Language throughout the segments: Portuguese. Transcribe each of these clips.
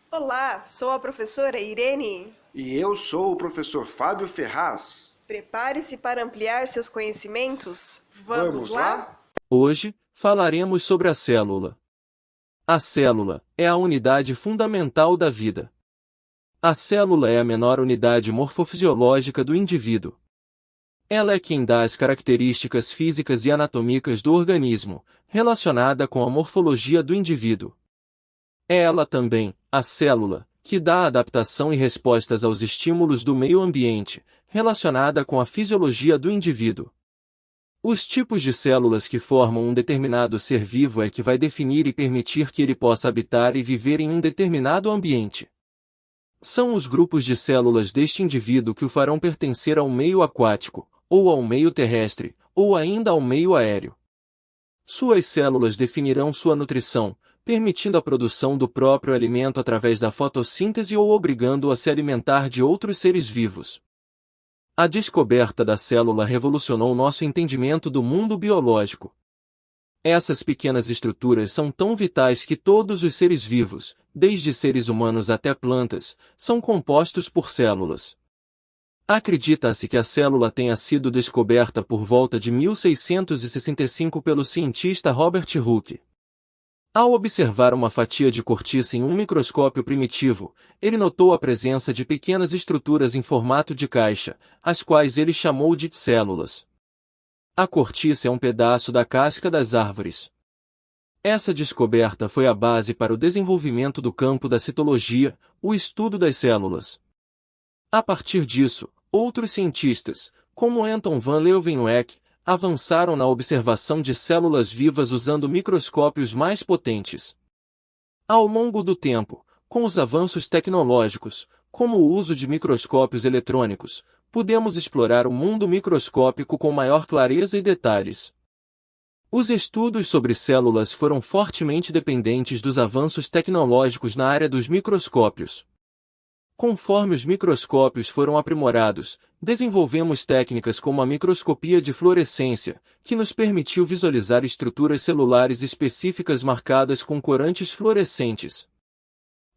Olá, sou a professora Irene. E eu sou o professor Fábio Ferraz. Prepare-se para ampliar seus conhecimentos. Vamos Vamos lá? lá? Hoje, falaremos sobre a célula. A célula é a unidade fundamental da vida. A célula é a menor unidade morfofisiológica do indivíduo. Ela é quem dá as características físicas e anatômicas do organismo, relacionada com a morfologia do indivíduo. É ela também, a célula, que dá adaptação e respostas aos estímulos do meio ambiente, relacionada com a fisiologia do indivíduo. Os tipos de células que formam um determinado ser vivo é que vai definir e permitir que ele possa habitar e viver em um determinado ambiente. São os grupos de células deste indivíduo que o farão pertencer ao meio aquático, ou ao meio terrestre, ou ainda ao meio aéreo. Suas células definirão sua nutrição, permitindo a produção do próprio alimento através da fotossíntese ou obrigando-o a se alimentar de outros seres vivos. A descoberta da célula revolucionou nosso entendimento do mundo biológico. Essas pequenas estruturas são tão vitais que todos os seres vivos, desde seres humanos até plantas, são compostos por células. Acredita-se que a célula tenha sido descoberta por volta de 1665 pelo cientista Robert Hooke. Ao observar uma fatia de cortiça em um microscópio primitivo, ele notou a presença de pequenas estruturas em formato de caixa, as quais ele chamou de células. A cortiça é um pedaço da casca das árvores. Essa descoberta foi a base para o desenvolvimento do campo da citologia, o estudo das células. A partir disso, outros cientistas, como Anton van Leeuwenhoek, avançaram na observação de células vivas usando microscópios mais potentes. Ao longo do tempo, com os avanços tecnológicos, como o uso de microscópios eletrônicos, pudemos explorar o mundo microscópico com maior clareza e detalhes. Os estudos sobre células foram fortemente dependentes dos avanços tecnológicos na área dos microscópios. Conforme os microscópios foram aprimorados, desenvolvemos técnicas como a microscopia de fluorescência, que nos permitiu visualizar estruturas celulares específicas marcadas com corantes fluorescentes.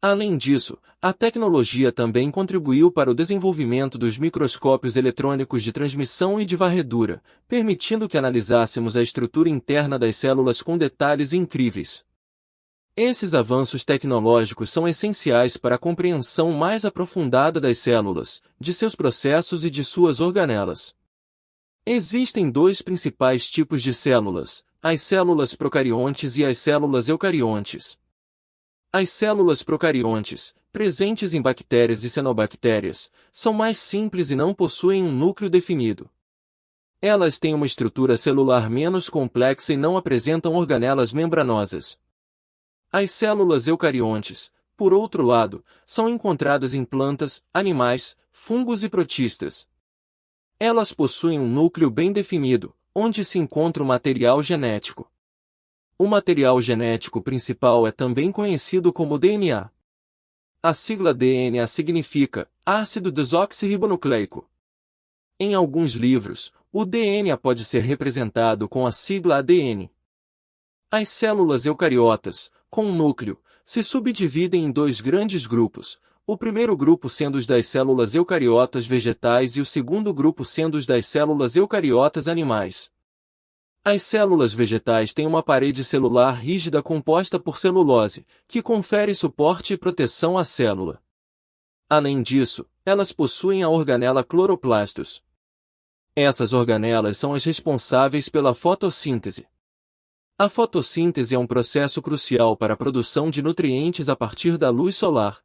Além disso, a tecnologia também contribuiu para o desenvolvimento dos microscópios eletrônicos de transmissão e de varredura, permitindo que analisássemos a estrutura interna das células com detalhes incríveis. Esses avanços tecnológicos são essenciais para a compreensão mais aprofundada das células, de seus processos e de suas organelas. Existem dois principais tipos de células, as células procariontes e as células eucariontes. As células procariontes, presentes em bactérias e cianobactérias, são mais simples e não possuem um núcleo definido. Elas têm uma estrutura celular menos complexa e não apresentam organelas membranosas. As células eucariontes, por outro lado, são encontradas em plantas, animais, fungos e protistas. Elas possuem um núcleo bem definido, onde se encontra o material genético. O material genético principal é também conhecido como DNA. A sigla DNA significa ácido desoxirribonucleico. Em alguns livros, o DNA pode ser representado com a sigla ADN. As células eucariotas, com um núcleo, se subdividem em dois grandes grupos, o primeiro grupo sendo os das células eucariotas vegetais e o segundo grupo sendo os das células eucariotas animais. As células vegetais têm uma parede celular rígida composta por celulose, que confere suporte e proteção à célula. Além disso, elas possuem a organela cloroplastos. Essas organelas são as responsáveis pela fotossíntese. A fotossíntese é um processo crucial para a produção de nutrientes a partir da luz solar.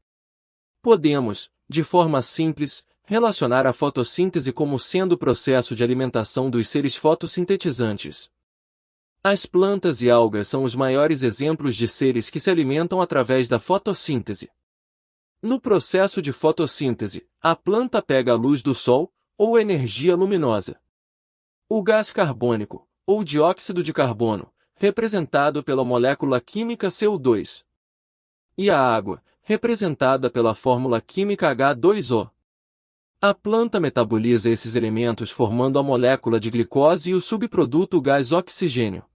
Podemos, de forma simples, relacionar a fotossíntese como sendo o processo de alimentação dos seres fotossintetizantes. As plantas e algas são os maiores exemplos de seres que se alimentam através da fotossíntese. No processo de fotossíntese, a planta pega a luz do sol, ou energia luminosa. O gás carbônico, ou dióxido de carbono, representado pela molécula química CO2. E a água, representada pela fórmula química H2O. A planta metaboliza esses elementos formando a molécula de glicose e o subproduto gás oxigênio.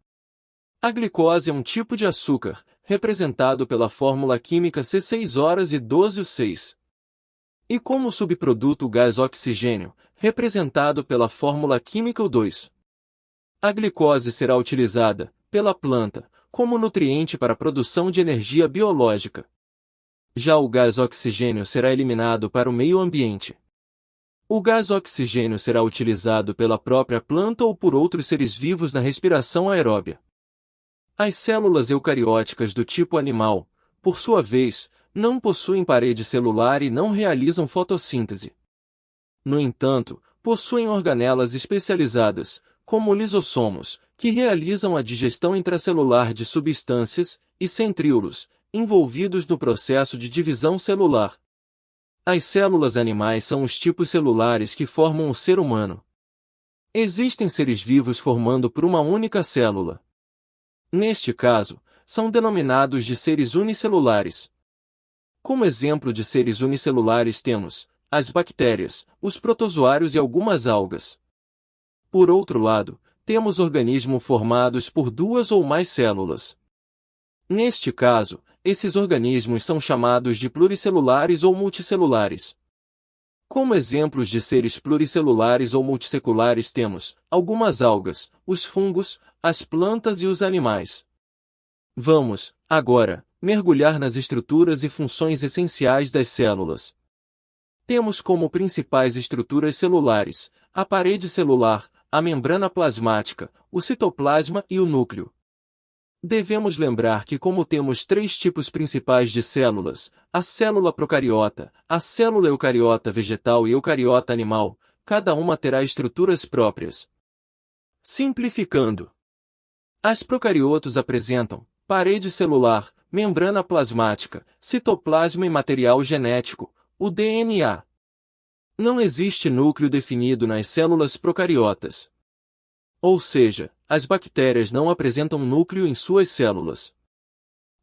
A glicose é um tipo de açúcar, representado pela fórmula química C6H12O6. E como subproduto o gás oxigênio, representado pela fórmula química O2. A glicose será utilizada, pela planta, como nutriente para a produção de energia biológica. Já o gás oxigênio será eliminado para o meio ambiente. O gás oxigênio será utilizado pela própria planta ou por outros seres vivos na respiração aeróbia. As células eucarióticas do tipo animal, por sua vez, não possuem parede celular e não realizam fotossíntese. No entanto, possuem organelas especializadas, como lisossomos, que realizam a digestão intracelular de substâncias, e centríolos, envolvidos no processo de divisão celular. As células animais são os tipos celulares que formam o ser humano. Existem seres vivos formando por uma única célula. Neste caso, são denominados de seres unicelulares. Como exemplo de seres unicelulares temos as bactérias, os protozoários e algumas algas. Por outro lado, temos organismos formados por duas ou mais células. Neste caso, esses organismos são chamados de pluricelulares ou multicelulares. Como exemplos de seres pluricelulares ou multicelulares temos algumas algas, os fungos, as plantas e os animais. Vamos, agora, mergulhar nas estruturas e funções essenciais das células. Temos como principais estruturas celulares a parede celular, a membrana plasmática, o citoplasma e o núcleo. Devemos lembrar que como temos três tipos principais de células, a célula procariota, a célula eucariota vegetal e eucariota animal, cada uma terá estruturas próprias. Simplificando, as procariotos apresentam parede celular, membrana plasmática, citoplasma e material genético, o DNA. Não existe núcleo definido nas células procariotas. Ou seja, as bactérias não apresentam núcleo em suas células.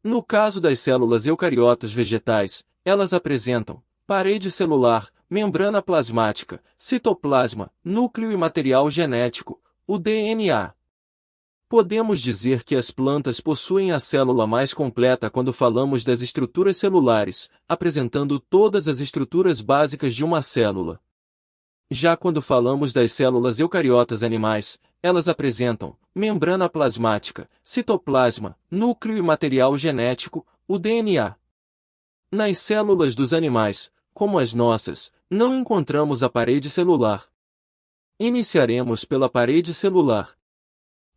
No caso das células eucariotas vegetais, elas apresentam parede celular, membrana plasmática, citoplasma, núcleo e material genético, o DNA. Podemos dizer que as plantas possuem a célula mais completa quando falamos das estruturas celulares, apresentando todas as estruturas básicas de uma célula. Já quando falamos das células eucariotas animais, elas apresentam membrana plasmática, citoplasma, núcleo e material genético, o DNA. Nas células dos animais, como as nossas, não encontramos a parede celular. Iniciaremos pela parede celular.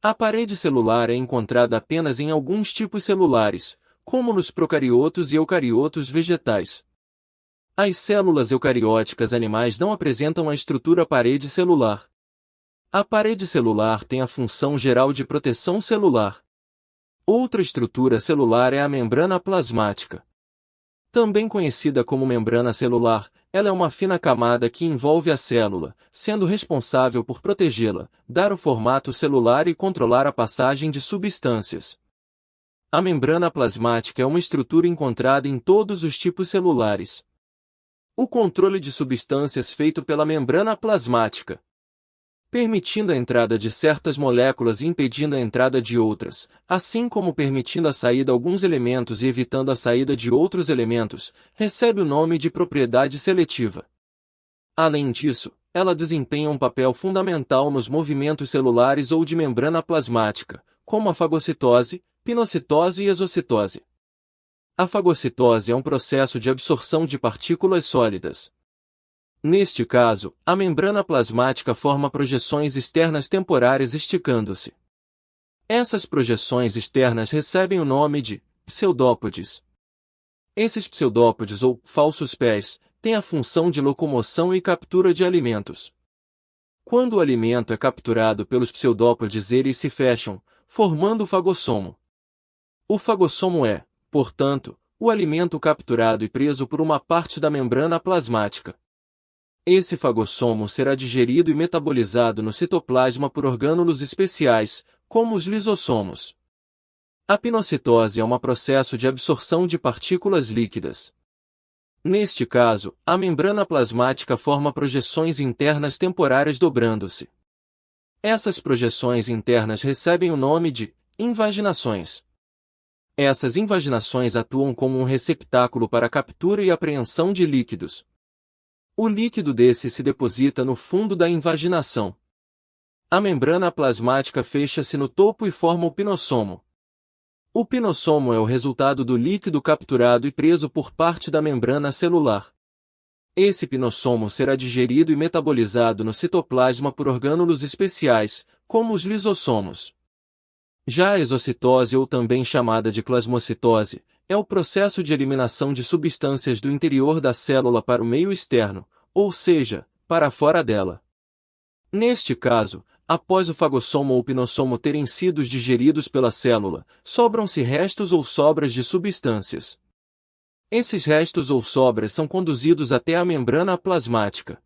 A parede celular é encontrada apenas em alguns tipos celulares, como nos procariotos e eucariotos vegetais. As células eucarióticas animais não apresentam a estrutura parede celular. A parede celular tem a função geral de proteção celular. Outra estrutura celular é a membrana plasmática. Também conhecida como membrana celular, ela é uma fina camada que envolve a célula, sendo responsável por protegê-la, dar o formato celular e controlar a passagem de substâncias. A membrana plasmática é uma estrutura encontrada em todos os tipos celulares. O controle de substâncias feito pela membrana plasmática, permitindo a entrada de certas moléculas e impedindo a entrada de outras, assim como permitindo a saída de alguns elementos e evitando a saída de outros elementos, recebe o nome de propriedade seletiva. Além disso, ela desempenha um papel fundamental nos movimentos celulares ou de membrana plasmática, como a fagocitose, pinocitose e exocitose. A fagocitose é um processo de absorção de partículas sólidas. Neste caso, a membrana plasmática forma projeções externas temporárias esticando-se. Essas projeções externas recebem o nome de pseudópodes. Esses pseudópodes ou falsos pés têm a função de locomoção e captura de alimentos. Quando o alimento é capturado pelos pseudópodes, eles se fecham, formando o fagossomo. O fagossomo é, portanto, o alimento capturado e preso por uma parte da membrana plasmática. Esse fagossomo será digerido e metabolizado no citoplasma por orgânulos especiais, como os lisossomos. A pinocitose é um processo de absorção de partículas líquidas. Neste caso, a membrana plasmática forma projeções internas temporárias dobrando-se. Essas projeções internas recebem o nome de invaginações. Essas invaginações atuam como um receptáculo para a captura e apreensão de líquidos. O líquido desse se deposita no fundo da invaginação. A membrana plasmática fecha-se no topo e forma o pinossomo. O pinossomo é o resultado do líquido capturado e preso por parte da membrana celular. Esse pinossomo será digerido e metabolizado no citoplasma por orgânulos especiais, como os lisossomos. Já a exocitose, ou também chamada de plasmocitose, é o processo de eliminação de substâncias do interior da célula para o meio externo, ou seja, para fora dela. Neste caso, após o fagossomo ou pinossomo terem sido digeridos pela célula, sobram-se restos ou sobras de substâncias. Esses restos ou sobras são conduzidos até a membrana plasmática.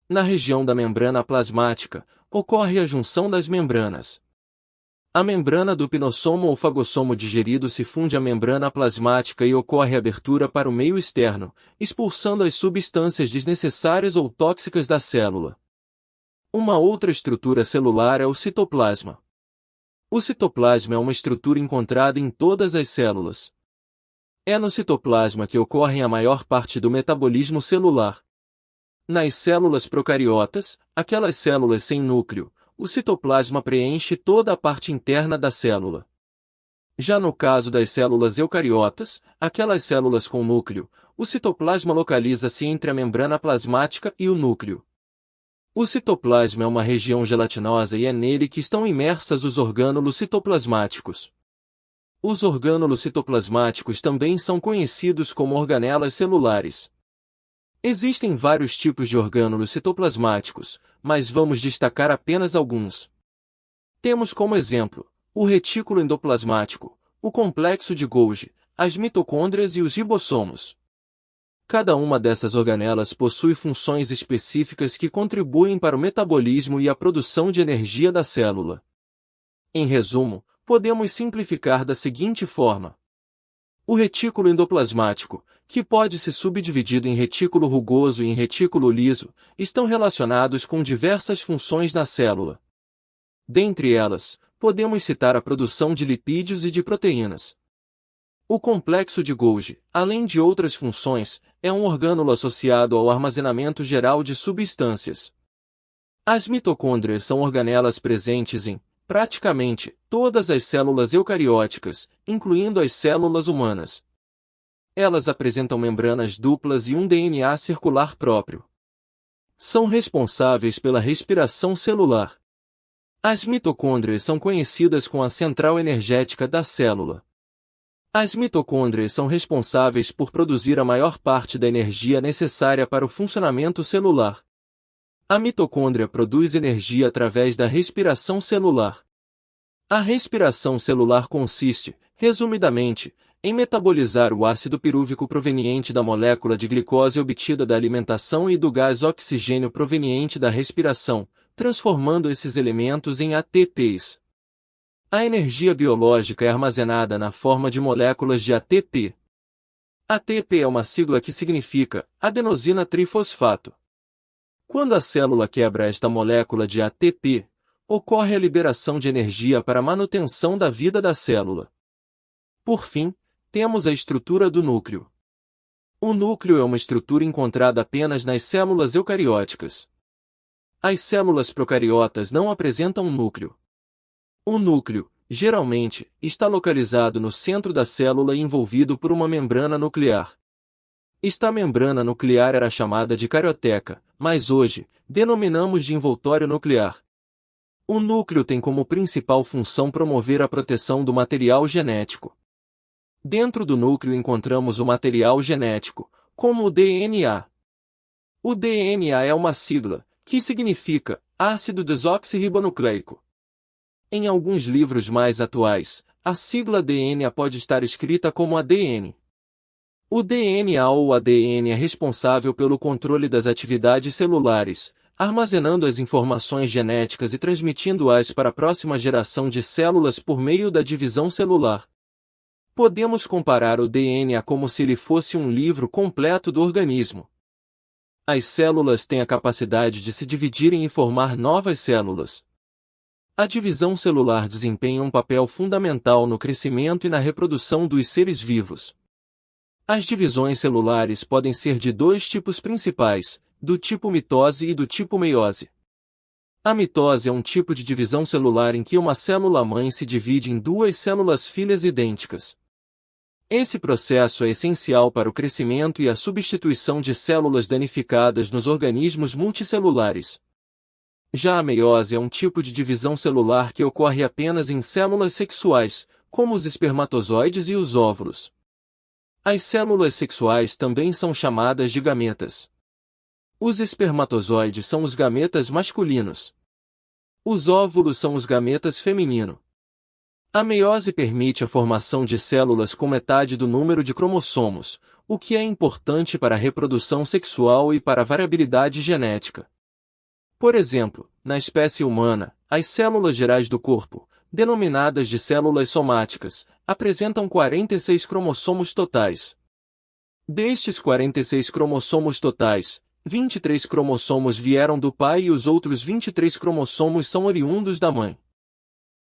Na região da membrana plasmática, ocorre a junção das membranas. A membrana do pinossomo ou fagossomo digerido se funde à membrana plasmática e ocorre a abertura para o meio externo, expulsando as substâncias desnecessárias ou tóxicas da célula. Uma outra estrutura celular é o citoplasma. O citoplasma é uma estrutura encontrada em todas as células. É no citoplasma que ocorre a maior parte do metabolismo celular. Nas células procariotas, aquelas células sem núcleo, o citoplasma preenche toda a parte interna da célula. Já no caso das células eucariotas, aquelas células com núcleo, o citoplasma localiza-se entre a membrana plasmática e o núcleo. O citoplasma é uma região gelatinosa e é nele que estão imersas os orgânulos citoplasmáticos. Os orgânulos citoplasmáticos também são conhecidos como organelas celulares. Existem vários tipos de orgânulos citoplasmáticos, mas vamos destacar apenas alguns. Temos como exemplo, o retículo endoplasmático, o complexo de Golgi, as mitocôndrias e os ribossomos. Cada uma dessas organelas possui funções específicas que contribuem para o metabolismo e a produção de energia da célula. Em resumo, podemos simplificar da seguinte forma. O retículo endoplasmático, que pode ser subdividido em retículo rugoso e em retículo liso, estão relacionados com diversas funções na célula. Dentre elas, podemos citar a produção de lipídios e de proteínas. O complexo de Golgi, além de outras funções, é um orgânulo associado ao armazenamento geral de substâncias. As mitocôndrias são organelas presentes em, praticamente, todas as células eucarióticas, incluindo as células humanas. Elas apresentam membranas duplas e um DNA circular próprio. São responsáveis pela respiração celular. As mitocôndrias são conhecidas como a central energética da célula. As mitocôndrias são responsáveis por produzir a maior parte da energia necessária para o funcionamento celular. A mitocôndria produz energia através da respiração celular. A respiração celular consiste, resumidamente, em metabolizar o ácido pirúvico proveniente da molécula de glicose obtida da alimentação e do gás oxigênio proveniente da respiração, transformando esses elementos em ATPs. A energia biológica é armazenada na forma de moléculas de ATP. ATP é uma sigla que significa adenosina trifosfato. Quando a célula quebra esta molécula de ATP, ocorre a liberação de energia para a manutenção da vida da célula. Por fim, temos a estrutura do núcleo. O núcleo é uma estrutura encontrada apenas nas células eucarióticas. As células procariotas não apresentam núcleo. O núcleo, geralmente, está localizado no centro da célula e envolvido por uma membrana nuclear. Esta membrana nuclear era chamada de carioteca, mas hoje, denominamos de envoltório nuclear. O núcleo tem como principal função promover a proteção do material genético. Dentro do núcleo encontramos o material genético, como o DNA. O DNA é uma sigla, que significa ácido desoxirribonucleico. Em alguns livros mais atuais, a sigla DNA pode estar escrita como ADN. O DNA ou ADN é responsável pelo controle das atividades celulares, armazenando as informações genéticas e transmitindo-as para a próxima geração de células por meio da divisão celular. Podemos comparar o DNA como se ele fosse um livro completo do organismo. As células têm a capacidade de se dividirem e formar novas células. A divisão celular desempenha um papel fundamental no crescimento e na reprodução dos seres vivos. As divisões celulares podem ser de dois tipos principais, do tipo mitose e do tipo meiose. A mitose é um tipo de divisão celular em que uma célula-mãe se divide em duas células filhas idênticas. Esse processo é essencial para o crescimento e a substituição de células danificadas nos organismos multicelulares. Já a meiose é um tipo de divisão celular que ocorre apenas em células sexuais, como os espermatozoides e os óvulos. As células sexuais também são chamadas de gametas. Os espermatozoides são os gametas masculinos. Os óvulos são os gametas femininos. A meiose permite a formação de células com metade do número de cromossomos, o que é importante para a reprodução sexual e para a variabilidade genética. Por exemplo, na espécie humana, as células gerais do corpo, denominadas de células somáticas, apresentam 46 cromossomos totais. Destes 46 cromossomos totais, 23 cromossomos vieram do pai e os outros 23 cromossomos são oriundos da mãe.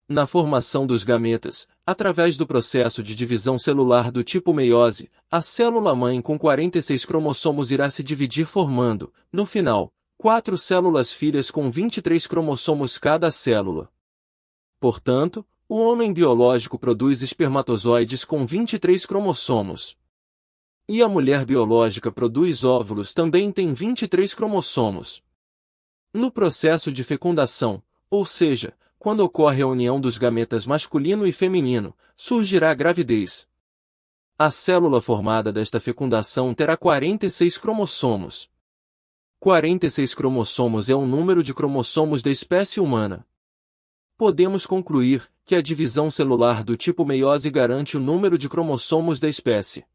Na formação dos gametas, através do processo de divisão celular do tipo meiose, a célula-mãe com 46 cromossomos irá se dividir formando, no final, 4 células filhas com 23 cromossomos cada célula. Portanto, o homem biológico produz espermatozoides com 23 cromossomos. E a mulher biológica produz óvulos também tem 23 cromossomos. No processo de fecundação, ou seja, quando ocorre a união dos gametas masculino e feminino, surgirá a gravidez. A célula formada desta fecundação terá 46 cromossomos. 46 cromossomos é o número de cromossomos da espécie humana. Podemos concluir que a divisão celular do tipo meiose garante o número de cromossomos da espécie.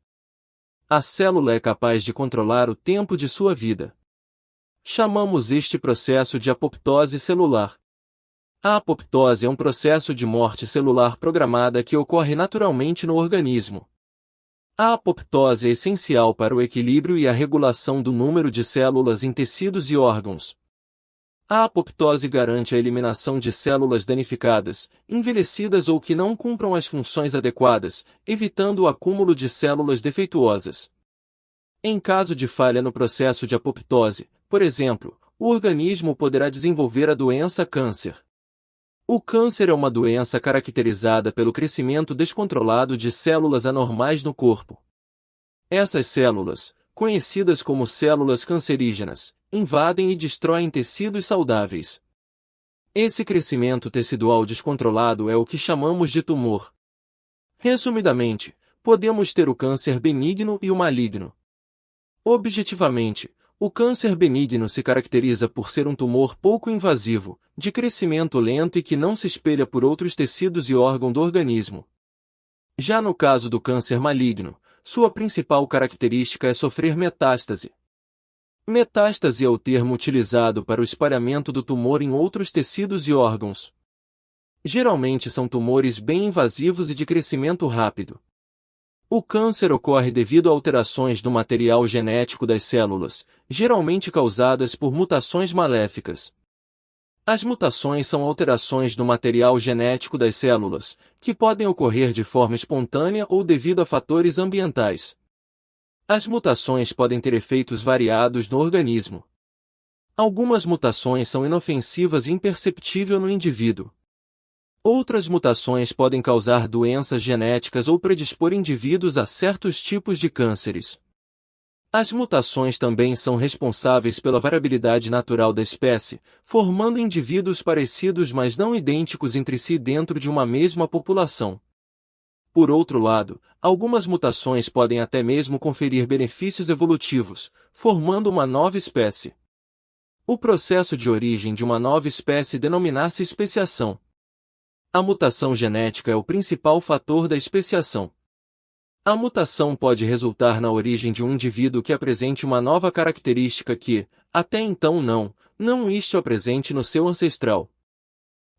A célula é capaz de controlar o tempo de sua vida. Chamamos este processo de apoptose celular. A apoptose é um processo de morte celular programada que ocorre naturalmente no organismo. A apoptose é essencial para o equilíbrio e a regulação do número de células em tecidos e órgãos. A apoptose garante a eliminação de células danificadas, envelhecidas ou que não cumpram as funções adequadas, evitando o acúmulo de células defeituosas. Em caso de falha no processo de apoptose, por exemplo, o organismo poderá desenvolver a doença câncer. O câncer é uma doença caracterizada pelo crescimento descontrolado de células anormais no corpo. Essas células, conhecidas como células cancerígenas, invadem e destroem tecidos saudáveis. Esse crescimento tecidual descontrolado é o que chamamos de tumor. Resumidamente, podemos ter o câncer benigno e o maligno. Objetivamente, o câncer benigno se caracteriza por ser um tumor pouco invasivo, de crescimento lento e que não se espelha por outros tecidos e órgãos do organismo. Já no caso do câncer maligno, sua principal característica é sofrer metástase. Metástase é o termo utilizado para o espalhamento do tumor em outros tecidos e órgãos. Geralmente são tumores bem invasivos e de crescimento rápido. O câncer ocorre devido a alterações no material genético das células, geralmente causadas por mutações maléficas. As mutações são alterações no material genético das células, que podem ocorrer de forma espontânea ou devido a fatores ambientais. As mutações podem ter efeitos variados no organismo. Algumas mutações são inofensivas e imperceptíveis no indivíduo. Outras mutações podem causar doenças genéticas ou predispor indivíduos a certos tipos de cânceres. As mutações também são responsáveis pela variabilidade natural da espécie, formando indivíduos parecidos mas não idênticos entre si dentro de uma mesma população. Por outro lado, algumas mutações podem até mesmo conferir benefícios evolutivos, formando uma nova espécie. O processo de origem de uma nova espécie denomina-se especiação. A mutação genética é o principal fator da especiação. A mutação pode resultar na origem de um indivíduo que apresente uma nova característica que, até então não estivesse presente no seu ancestral.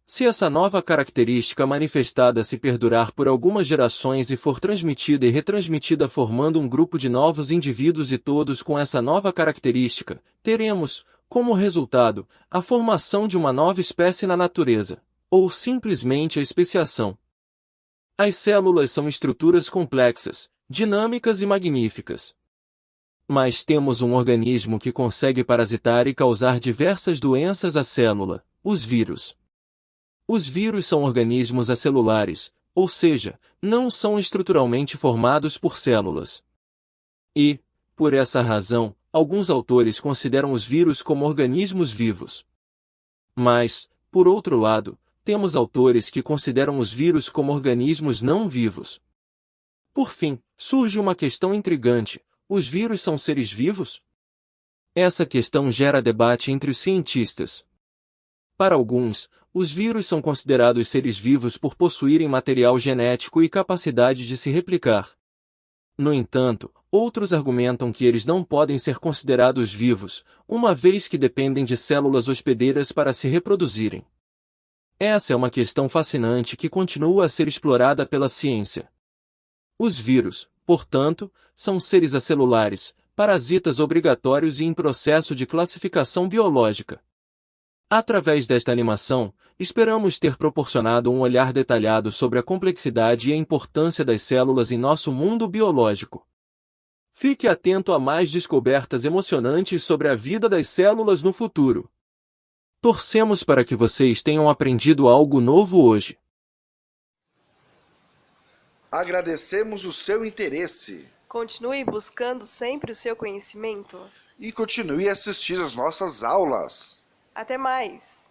Se essa nova característica manifestada se perdurar por algumas gerações e for transmitida e retransmitida formando um grupo de novos indivíduos e todos com essa nova característica, teremos, como resultado, a formação de uma nova espécie na natureza. ou simplesmente a especiação. As células são estruturas complexas, dinâmicas e magníficas. Mas temos um organismo que consegue parasitar e causar diversas doenças à célula, os vírus. Os vírus são organismos acelulares, ou seja, não são estruturalmente formados por células. E, por essa razão, alguns autores consideram os vírus como organismos vivos. Mas, por outro lado, temos autores que consideram os vírus como organismos não vivos. Por fim, surge uma questão intrigante: os vírus são seres vivos? Essa questão gera debate entre os cientistas. Para alguns, os vírus são considerados seres vivos por possuírem material genético e capacidade de se replicar. No entanto, outros argumentam que eles não podem ser considerados vivos, uma vez que dependem de células hospedeiras para se reproduzirem. Essa é uma questão fascinante que continua a ser explorada pela ciência. Os vírus, portanto, são seres acelulares, parasitas obrigatórios e em processo de classificação biológica. Através desta animação, esperamos ter proporcionado um olhar detalhado sobre a complexidade e a importância das células em nosso mundo biológico. Fique atento a mais descobertas emocionantes sobre a vida das células no futuro. Torcemos para que vocês tenham aprendido algo novo hoje. Agradecemos o seu interesse. Continue buscando sempre o seu conhecimento. E continue a assistir às nossas aulas. Até mais!